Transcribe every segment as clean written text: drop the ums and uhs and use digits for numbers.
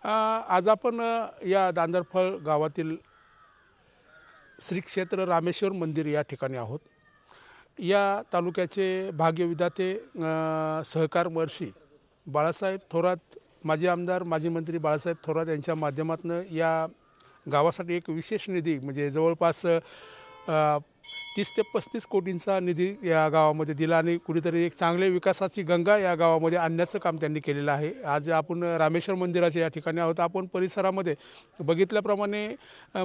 आज आपण या दांदरफळ गावातील श्री क्षेत्र रामेश्वर मंदिर या ठिकाणी आहोत। या तालुक्याचे भाग्यविधाते सहकार महर्षी बाळासाहेब थोरात, माजी आमदार माजी मंत्री बाळासाहेब थोरात यांच्या माध्यमातून या गावासाठी एक विशेष निधी म्हणजे जवळपास 30 ते 35 कोटींचा निधी या गावामध्ये दिला आणि कुठेतरी एक चांगले विकासाची गंगा या गावामध्ये आणण्याचं काम त्यांनी केलेलं आहे। आज आपण रामेश्वर मंदिराच्या या ठिकाणी आहोत। आपण परिसरामध्ये बघितल्याप्रमाणे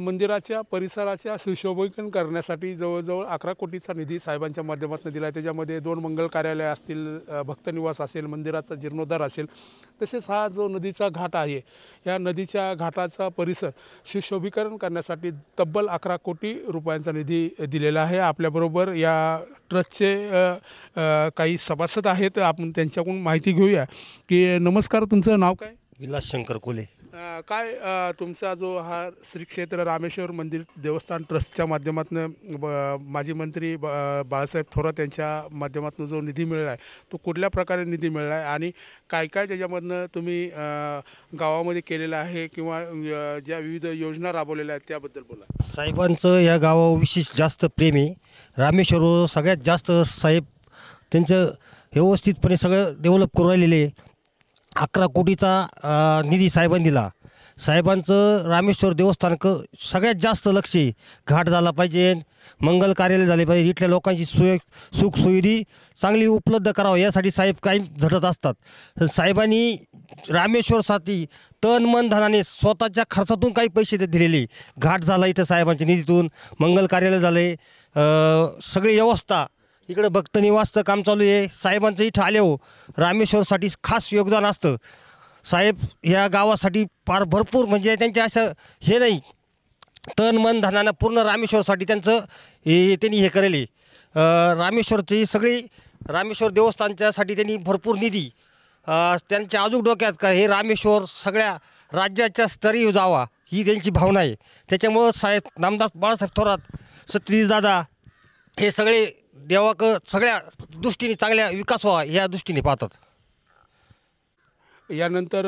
मंदिराच्या परिसराच्या सुशोभीकरण करण्यासाठी जवळजवळ 11 कोटीचा निधी साहेबांच्या माध्यमातून दिला आहे। त्याच्यामध्ये 2 मंगल कार्यालय असतील, भक्तनिवास असेल, मंदिराचा जीर्णोद्धार असेल, तसेच हा जो नदीचा घाट आहे या नदीच्या घाटाचा परिसर सुशोभीकरण करण्यासाठी तब्बल 11 कोटी रुपयांचा निधी दिलेला आहे। आपल्याबरोबर या ट्रस्टचे काही सभासद आहेत, आपण त्यांच्याकडून माहिती घेऊया की नमस्कार, तुमचं नाव काय? विलास शंकर कोले। काय तुमचा जो हा श्री क्षेत्र रामेश्वर मंदिर देवस्थान ट्रस्टच्या माध्यमातून माजी मंत्री बाळासाहेब थोरात यांच्या माध्यमातून जो निधी मिळाला आहे तो कुठल्या प्रकारे निधी मिळाला आहे आणि काय काय त्याच्यामधनं तुम्ही गावामध्ये केलेलं आहे किंवा ज्या विविध योजना राबवलेल्या आहेत त्याबद्दल बोला। साहेबांचं या गावावर विशेष जास्त प्रेम आहे। रामेश्वर सगळ्यात जास्त साहेब त्यांचं व्यवस्थितपणे सगळं डेव्हलप करून राहिलेले। 11 कोटीचा निधी साहेबांनी दिला। साहेबांचं रामेश्वर देवस्थान सगळ्यात जास्त लक्ष आहे। घाट झाला पाहिजे, मंगल कार्यालय झाले पाहिजे, इथल्या लोकांची सुखसुविधा चांगली उपलब्ध करावं यासाठी साहेब काही झटत असतात। साहेबांनी रामेश्वरसाठी तन मन धनाने स्वतःच्या खर्चातून काही पैसे दिलेले। घाट झाला इथं साहेबांच्या निधीतून, मंगल कार्यालय झाले, सगळी व्यवस्था इकडे भक्तनिवासचं काम चालू आहे। साहेबांचं इथं आले हो रामेश्वरसाठी खास योगदान असतं। साहेब ह्या गावासाठी फार भरपूर म्हणजे त्यांच्या असं हे नाही, तन मन धनानं पूर्ण रामेश्वरसाठी त्यांनी हे करेले। रामेश्वरची सगळी रामेश्वर देवस्थानच्यासाठी त्यांनी भरपूर निधी त्यांच्या अजून डोक्यात का हे रामेश्वर सगळ्या राज्याच्या स्तरी जावा ही त्यांची भावना आहे। त्याच्यामुळं साहेब नामदार बाळासाहेब थोरात, सतीश दादा हे सगळे देवाक सगळ्या दृष्टीने चांगल्या विकास व्हावा या दृष्टीने पाहतात। यानंतर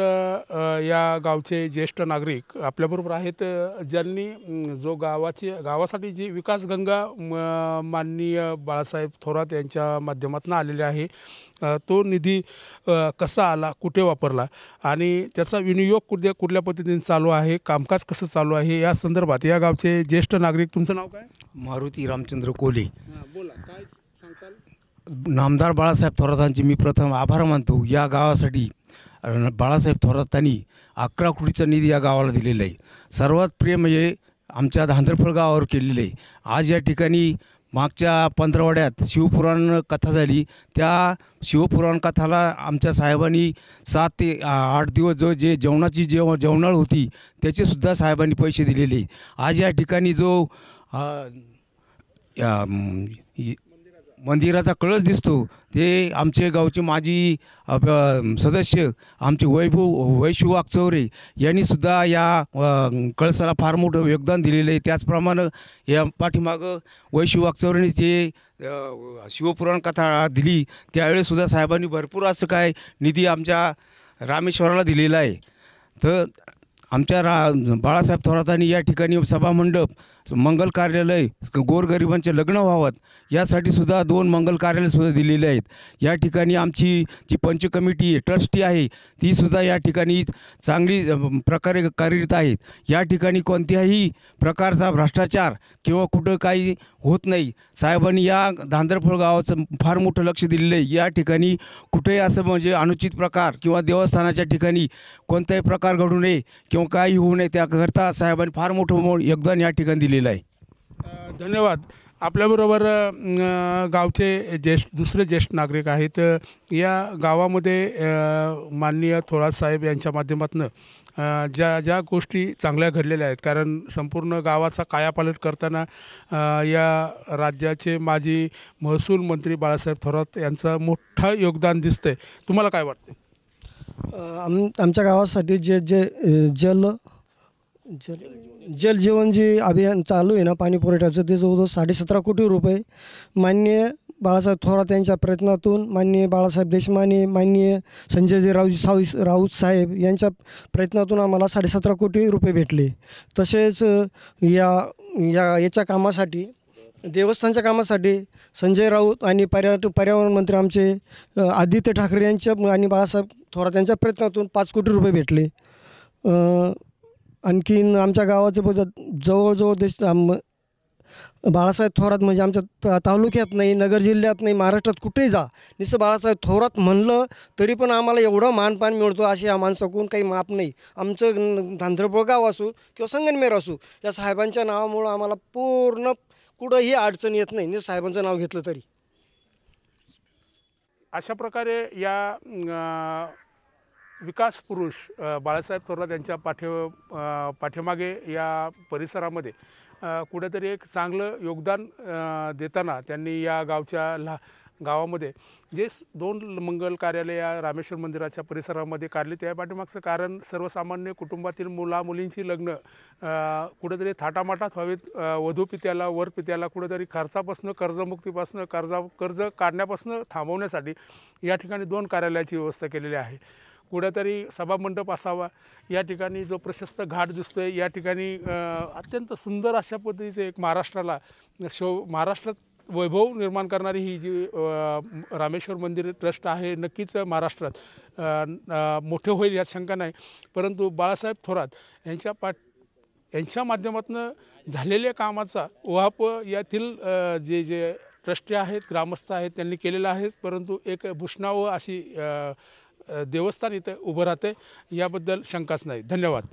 या गावचे ज्येष्ठ नागरिक आपल्याबरोबर आहेत, ज्यांनी जो गावासाठी जी विकास गंगा माननीय बाळासाहेब थोरात यांच्या माध्यमातून आलेले आहे तो निधी कसा आला, कुठे वापरला आणि त्याचा विनियोग कुठल्या पद्धतीने चालू आहे, कामकाज कसं चालू आहे या संदर्भात या गावचे ज्येष्ठ नागरिक, तुमचं नाव काय? मारुती रामचंद्र कोले। बोला, काय सांगताल? नामदार बाळासाहेब थोरातांचे मी प्रथम आभार मानतो। या गावासाठी बाळासाहेब थोरातांनी 11 कोटीचा निधी या गावाला दिलेला आहे। सर्वात प्रिय म्हणजे आमच्या दांदरफळ गावावर केलेलं आहे। आज या ठिकाणी मागच्या 15 शिवपुराण कथा झाली, त्या शिवपुराण कथाला आमच्या साहेबांनी 7 ते 8 दिवस जे जेवणाळ होती त्याचेसुद्धा साहेबांनी पैसे दिलेले। आज या ठिकाणी जो मंदिराचा कळस दिसतो ते आमचे गावचे माजी सदस्य आमचे वैशू वागचौरे यांनीसुद्धा या कळसाला फार मोठं योगदान दिलेलं आहे। त्याचप्रमाणे या पाठीमागं वैशू वागचौरेंनी जे शिवपुराण कथा दिली त्यावेळेसुद्धा साहेबांनी भरपूर असं काय निधी आमच्या रामेश्वराला दिलेला आहे। तर आमच्या बाळासाहेब थोरातांनी या ठिकाणी सभामंडप, मंगल कार्यालय, गोरगरिबांचे लग्न व्हावत यासाठी सुद्धा 2 मंगल कार्यालयसुद्धा दिलेले आहेत। या ठिकाणी आमची जी पंच कमिटी ट्रस्टी आहे तीसुद्धा या ठिकाणी चांगली प्रकारे कार्यरत आहेत। या ठिकाणी कोणत्याही प्रकारचा भ्रष्टाचार किंवा कुठं काही होत नाही। साहेबांनी या दांदरफळ गावाचं फार मोठं लक्ष दिलेलं आहे। या ठिकाणी कुठेही असं म्हणजे अनुचित प्रकार किंवा देवस्थानाच्या ठिकाणी कोणताही प्रकार घडू नये किंवा काही होऊ नये त्याकरता साहेबांनी फार मोठं योगदान या ठिकाणी दिलेलं आहे। धन्यवाद। आपल्याबरोबर गावचे दुसरे ज्येष्ठ नागरिक आहेत। या गावामध्ये माननीय थोरात साहेब यांच्या माध्यमातून ज्या गोष्टी चांगल्या घडलेल्या आहेत, कारण संपूर्ण गावाचा कायापालट करताना या राज्याचे माजी महसूल मंत्री बाळासाहेब थोरात यांचं मोठं योगदान दिसतंय। तुम्हाला काय वाटतं? आमच्या गावासाठी जल जीवन जे अभियान चालू आहे ना पाणी पुरवठ्याचं, ते जवळजवळ 17.5 कोटी रुपये माननीय बाळासाहेब थोरात यांच्या प्रयत्नातून, माननीय बाळासाहेब देशमाने, माननीय संजयजी राऊत साहेब यांच्या प्रयत्नातून आम्हाला 17.5 कोटी रुपये भेटले. तसेच याच्या कामासाठी, देवस्थानच्या कामासाठी संजय राऊत आणि पर्यावरण मंत्री आमचे आदित्य ठाकरे यांच्या आणि बाळासाहेब थोरात यांच्या प्रयत्नातून 5 कोटी रुपये भेटले. आणखीन आमच्या गावाचे जवळजवळ बाळासाहेब थोरात म्हणजे आमच्या तालुक्यात नाही, नगर जिल्ह्यात नाही, महाराष्ट्रात कुठेही जा, नुसतं बाळासाहेब थोरात म्हणलं तरी पण आम्हाला एवढं मानपान मिळतो, अशी या माणसाकडून काही माप नाही. आमचं धांद्रपळ गाव असो किंवा संगमनेर असो, या साहेबांच्या नावामुळं आम्हाला पूर्ण कुठंही अडचण येत नाही, साहेबांचं नाव घेतलं तरी. अशा प्रकारे या विकास पुरुष बाळासाहेब थोरात यांच्या पाठीमागे या परिसरामध्ये कुठेतरी एक चांगलं योगदान देताना त्यांनी या गावामध्ये जे 2 मंगल कार्यालय या रामेश्वर मंदिराच्या परिसरामध्ये काढली, त्या पाठीमागचं कारण सर्वसामान्य कुटुंबातील मुलींची लग्न कुठेतरी थाटामाटात व्हावीत, वधूपित्याला वरपित्याला कुठेतरी खर्चापासून, कर्जमुक्तीपासून, कर्ज काढण्यापासून थांबवण्यासाठी या ठिकाणी 2 कार्यालयाची व्यवस्था केलेली आहे. कुठेतरी सभामंडप असावा, या ठिकाणी जो प्रशस्त घाट दिसतो आहे, या ठिकाणी अत्यंत सुंदर अशा पद्धतीचे एक महाराष्ट्रात वैभव निर्माण करणारी ही जी रामेश्वर मंदिर ट्रस्ट आहे, नक्कीच महाराष्ट्रात मोठे होईल यात शंका नाही. परंतु बाळासाहेब थोरात यांच्या माध्यमातून झालेल्या कामाचा उहाप यातील जे ट्रस्टी आहेत, ग्रामस्थ आहेत, त्यांनी केलेला आहे. परंतु एक भूषणावं अशी देवस्थान इथं उभं राहते, याबद्दल शंकाच नाही. धन्यवाद.